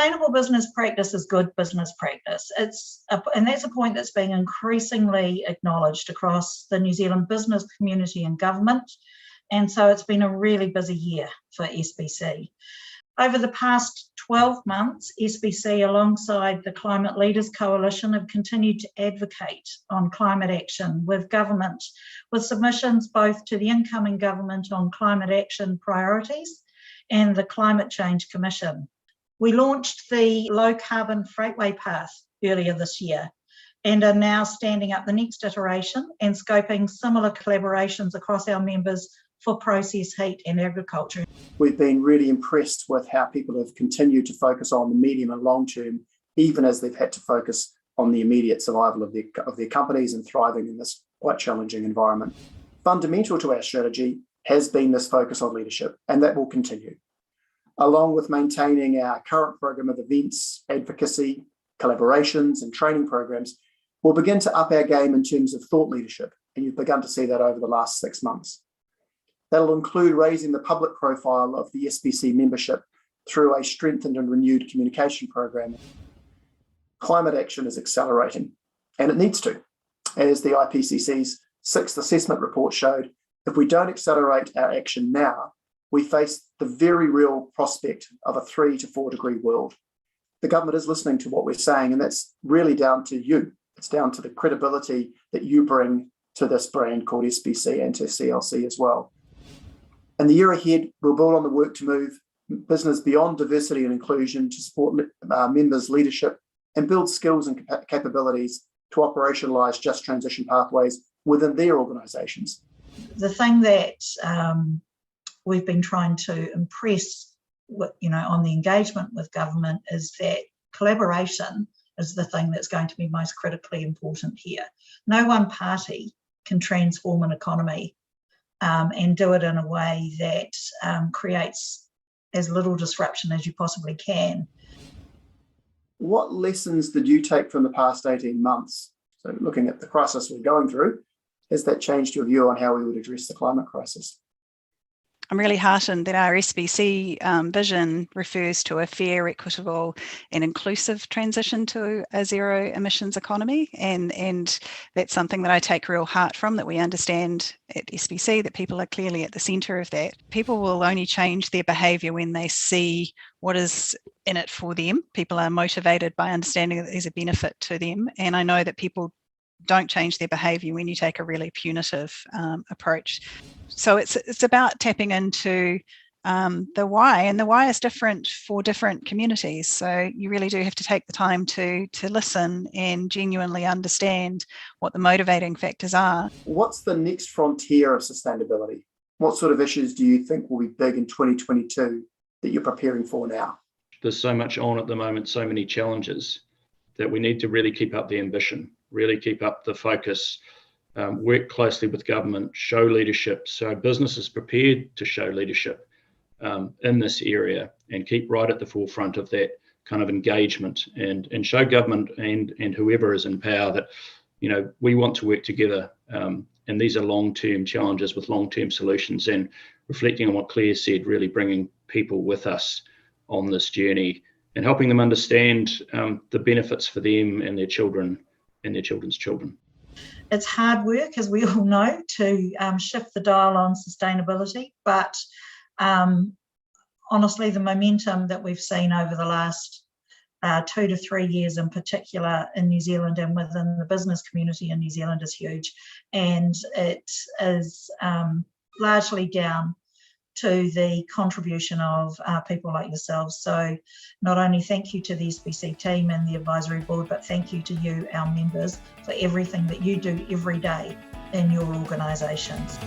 Sustainable business practice is good business practice. And that's a point that's being increasingly acknowledged across the New Zealand business community and government. And so it's been a really busy year for SBC. Over the past 12 months, SBC, alongside the Climate Leaders Coalition, have continued to advocate on climate action with government, with submissions both to the incoming government on climate action priorities and the Climate Change Commission. We launched the Low Carbon Freightway Path earlier this year and are now standing up the next iteration and scoping similar collaborations across our members for process, heat and agriculture. We've been really impressed with how people have continued to focus on the medium and long term, even as they've had to focus on the immediate survival of their companies and thriving in this quite challenging environment. Fundamental to our strategy has been this focus on leadership, and that will continue. Along with maintaining our current program of events, advocacy, collaborations and training programs, we'll begin to up our game in terms of thought leadership, and you've begun to see that over the last 6 months. That'll include raising the public profile of the SBC membership through a strengthened and renewed communication program. Climate action is accelerating, and it needs to. As the IPCC's 6th assessment report showed, if we don't accelerate our action now, we face the very real prospect of a 3 to 4 degree world. The government is listening to what we're saying, and that's really down to you. It's down to the credibility that you bring to this brand called SBC and to CLC as well. In the year ahead, we'll build on the work to move business beyond diversity and inclusion to support members' leadership and build skills and capabilities to operationalise just transition pathways within their organisations. The thing that we've been trying to impress on the engagement with government is that collaboration is the thing that's going to be most critically important here. No one party can transform an economy and do it in a way that creates as little disruption as you possibly can. What lessons did you take from the past 18 months? So looking at the crisis we're going through, has that changed your view on how we would address the climate crisis? I'm really heartened that our SBC vision refers to a fair, equitable and inclusive transition to a zero emissions economy. And that's something that I take real heart from, that we understand at SBC that people are clearly at the centre of that. People will only change their behaviour when they see what is in it for them. People are motivated by understanding that there's a benefit to them. And I know that people don't change their behaviour when you take a really punitive approach. So it's about tapping into the why, and the why is different for different communities. So you really do have to take the time to listen and genuinely understand what the motivating factors are. What's the next frontier of sustainability? What sort of issues do you think will be big in 2022 that you're preparing for now? There's so much on at the moment, so many challenges, that we need to really keep up the ambition, really keep up the focus, work closely with government, show leadership, so business is prepared to show leadership in this area, and keep right at the forefront of that kind of engagement, and show government and whoever is in power that, we want to work together, and these are long-term challenges with long-term solutions, and reflecting on what Claire said, really bringing people with us on this journey and helping them understand the benefits for them and their children and their children's children. It's hard work, as we all know, to shift the dial on sustainability, but honestly, the momentum that we've seen over the last 2 to 3 years in particular in New Zealand and within the business community in New Zealand is huge, and it is largely down to the contribution of people like yourselves. So not only thank you to the SBC team and the advisory board, but thank you to you, our members, for everything that you do every day in your organisations.